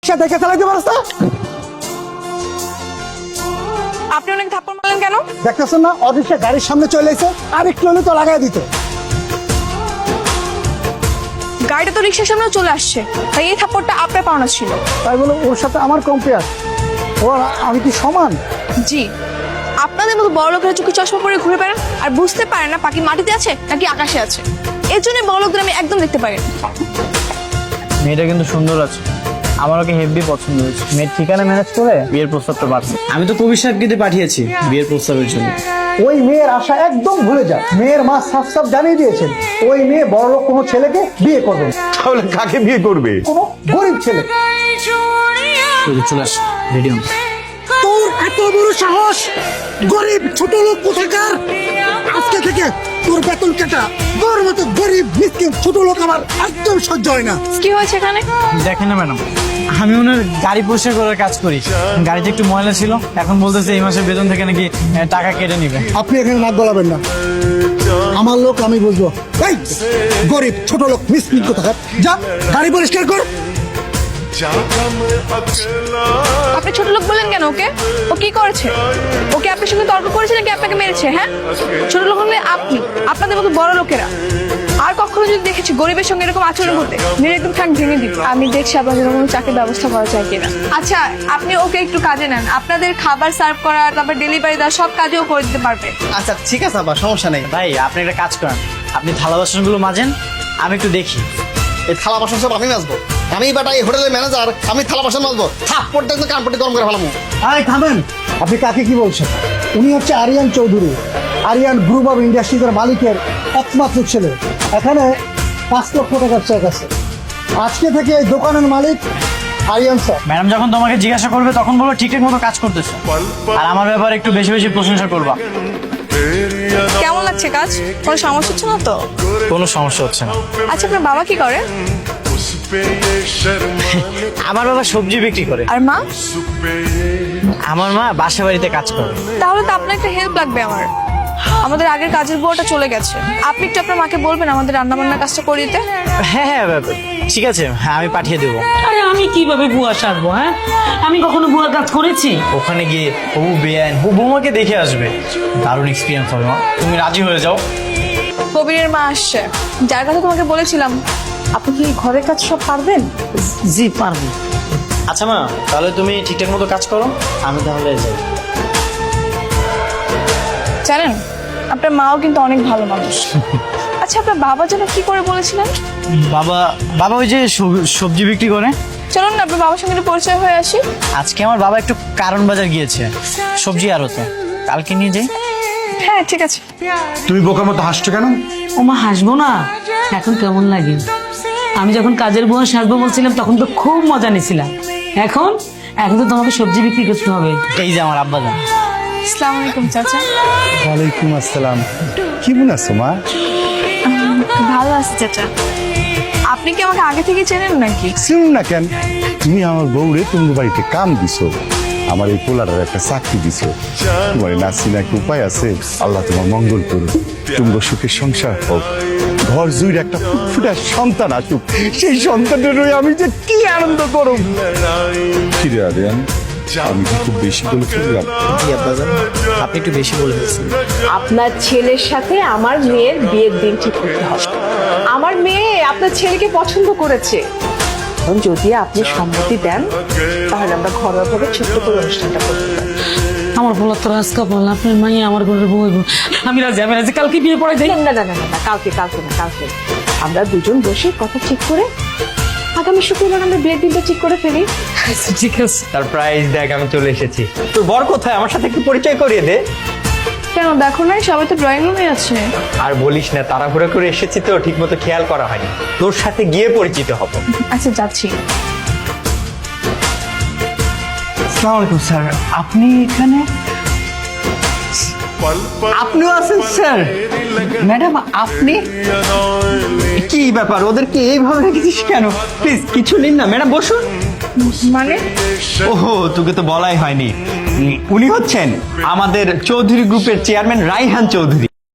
রিক্সা দেখে চালাইতে পারছ না? আপনি অনেক থাপ্পড় মারলেন কেন? দেখতেছেন না অরিক্সা গাড়ির সামনে চলে এসে, আর একটু হলে তো লাগাই দিত। গাড়িটা তো রিক্সার সামনে চলে আসছে, তাই এই থাপ্পড়টা আপনার পাওনা ছিল। তাই বলে ওর সাথে আমার কম্পেয়ার? ও আর আমি কি সমান? জি, আপনাদের মতো বড় লোকেরা চোখে চশমা পরে ঘুরে বেড়ান আর বুঝতে পারেন না পাখি মাটিতে আছে নাকি আকাশে আছে। এর জন্য বড় লোকদের আমি একদম দেখতে পারি না। মেয়েটা কিন্তু সুন্দর আছে, আমার ওকে হেভি পছন্দ হয়েছে। মেয়ের ঠিকানা ম্যানেজ করে বিয়ের প্রস্তাবটা পাঠাচ্ছি। আমি তো কবির সাহেবকে দিয়ে পাঠিয়েছি বিয়ের প্রস্তাবের জন্য। ওই মেয়ের আশা একদম ভুলে যান। মেয়ের মা সাফ সাফ জানিয়ে দিয়েছেন ওই মেয়ে বড়লোক কোনো ছেলেকে বিয়ে করবে না। তাহলে কাকে বিয়ে করবে? কোনো গরিব ছেলে। চলে আস, রেডি হন। তোর এত বড় সাহস! গরিব ছোট লোক কোথাকার! আজকে থেকে তোর বেতন কাটা। তোর মতো গরিব মিসকিন ছোট লোক আমার একদম সহ্য হয় না। কি হয়েছে এখানে? দেখেন না ম্যাডাম, আমি ওনার গাড়ি পরিষ্কার করার কাজ করি। গাড়িতে একটু ময়লা ছিল, এখন বলতেছে এই মাসের বেতন থেকে নাকি টাকা কেটে নিবে। আপনি এখানে নাক গলাবেন না, আমার লোক আমি বুঝবো। এই গরিব ছোট লোক মিসকিন কোথাকার, যা গাড়ি পরিষ্কার কর। আপনি ছোট লোক বললেন কেন ওকে? ও কি করেছে? ওকে আপনার সঙ্গে তর্ক করেছে নাকি আপনাকে মেরেছে? হ্যাঁ, ছোট লোক হলে আপনি, আপনাদের মতো বড় লোকেরা। আর কখনো যদি দেখেছি গরিবের সঙ্গে এরকম আচরণ করতে, মেরে একদম ঠ্যাং ভেঙে দিন। আমি দেখছি আপনাদের কোনো চাকরির ব্যবস্থা করা যায় কিনা। আচ্ছা, আপনি ওকে একটু কাজে নেন, আপনাদের খাবার সার্ভ করা, তারপর ডেলিভারি দেওয়া সব কাজেও করে দিতে পারবে। আচ্ছা ঠিক আছে, আবার সমস্যা নেই। ভাই আপনি একটা কাজ করেন, আপনি থালা বাসনগুলো মাজেন, আমি একটু দেখি। এই থালা বাসন সব আমি মাজবো? আমি বেটা এই হোটেলের ম্যানেজার, আমি থালা বাসন মাজবো? থাপ্পড়টা কিন্তু কানপট্টি গরম করে ফেলামু। আরে থামেন, আপনি কাকে কি বলছেন? উনি হচ্ছে আরিয়ান চৌধুরী, আরিয়ান গ্রুপ অফ ইন্ডাস্ট্রিজের মালিকের একমাত্র ছেলে। এখানে 5 লক্ষ টাকার চেক আছে। আজকে থেকে এই দোকানের মালিক আরিয়ান স্যার। ম্যাডাম যখন তোমাকে জিজ্ঞাসা করবে তখন বলো ঠিকঠাক মতো কাজ করতেছে, আর আমার ব্যাপারে একটু বেশি বেশি প্রশংসা করবা। কেমন লাগছে কাজ? কোনো সমস্যা হচ্ছে না তো? কোনো সমস্যা হচ্ছে না। আচ্ছা, আপনার বাবা কি করে? আমার বাবা সবজি বিক্রি করে, আর মা? আমার মা বাসা বাড়িতে কাজ করে। তাহলে তো আপনার একটা হেল্প লাগবে আমার। আমাদের আগের কাজের বউটা চলে গেছে, আপনি একটু আপনার মাকে বলবেন আমাদের রান্না বান্নার কাজটা করে দিতে। হ্যাঁ হ্যাঁ ঠিক আছে, হ্যাঁ আমি পাঠিয়ে দেবো। আরে আমি কিভাবে বুয়া সারবো? হ্যাঁ, আমি কখনো বুয়া কাজ করেছি? ওখানে গিয়ে হবু বেআইন বৌমাকে দেখে আসবে, দারুণ এক্সপিরিয়েন্স হবে। মা তুমি রাজি হয়ে যাও। কবিরের মা আসছে, যার কথা তোমাকে বলেছিলাম। আপনি কি ঘরের কাজ সব পারবেন? জি পারবো। আচ্ছা মা, তাহলে তুমি ঠিকঠাক মতো কাজ করো, আমি তাহলে যাই। জানেন, আপনার মাও কিন্তু অনেক ভালো মানুষ। আচ্ছা, আপনার বাবা যেন কি করে বলেছিলেন? বাবা বাবা ওই যে সবজি বিক্রি করে। চলুন না আপনার বাবার সঙ্গে একটু পরিচয় হয়ে আসি। আজকে আমার বাবা একটু কারণ বাজার গিয়েছে সবজি আড়তে, কালকে নিয়ে যাই। হ্যাঁ ঠিক আছে। তুমি বোকার মতো হাসছো কেন? ওমা হাসবো না? এখন কেমন লাগে? আমি যখন কাজের বুয়া সাজবো বলছিলাম তখন তো খুব মজা নিছিলাম। এখন এখন তো তোমাকে সবজি বিক্রি করতে হবে। এই যে আমার আব্বা যান। আসসালামু আলাইকুম চাচা। ওয়ালাইকুম আসসালাম। কেমন আছো মা? ভালো আছি চাচা। আপনি কি আমাকে আগে থেকে চেনেন নাকি? শুনুন না কেন, তুমি আমার বউরে তোমার বাড়িতে কাম দিছো, আমার এই পোলারের একটা চাকরি দিছো। তোমার নাচি নাকি উপায় আছে? আল্লাহ তোমার মঙ্গল করুক, তোমার সুখের সংসার হোক, ঘর জুড়ে একটা ফুটফুটা সন্তান আসুক। সেই সন্তানের হয়ে আমি যে কি আনন্দ করব। ফিরে আরিয়ান, আমি কি খুব বেশি বলে ফেললাম? জি আব্বা যান, আপনি একটু বেশি বলে ফেলছেন। আপনার ছেলের সাথে আমার মেয়ের বিয়ের দিন ঠিক করতে হবে। আমার মেয়ে আপনার ছেলেকে পছন্দ করেছে। এখন যদি আপনি সম্মতি দেন তাহলে আমরা ঘরোয়াভাবে ছোট্ট করে অনুষ্ঠানটা করতে পারি। আমার বলা তো রাজকা বল, আপনার মাইয়া আমার ঘরের বউ হইব। আমি রাজি, আমি রাজি। কালকে বিয়ে পড়াই যাই। না না না না না, কালকে কালকে না, কালকে আমরা দুজন বসে কথা ঠিক করে আগামী শুক্রবার আমরা বিয়ের দিনটা ঠিক করে ফেলি। আচ্ছা, ঠিক আছে। সারপ্রাইজ দেখ, আমি চলে এসেছি। তোর বর কোথায়? আমার সাথে একটু পরিচয় করিয়ে দে। কেন দেখো নাই? সবাই তো ড্রয়িং রুমে আছে। আর বলিস না, তাড়াহুড়ো করে এসেছি তো, ঠিক মতো খেয়াল করা হয়নি। তোর সাথে গিয়ে পরিচিত হব। আচ্ছা যাচ্ছি। আসসালামু আলাইকুম স্যার, আপনি এখানে? আপনিও আছেন স্যার? ম্যাডাম আপনি? কি ব্যাপার, ওদেরকে এইভাবে রেখেছিস কেন? প্লিজ কিছু নিন না। ম্যাডাম বসুন। মানে? ওহো, তোকে তো বলাই হয়নি। উনি হচ্ছেন আমাদের চৌধুরী গ্রুপের চেয়ারম্যান রাইহান চৌধুরী।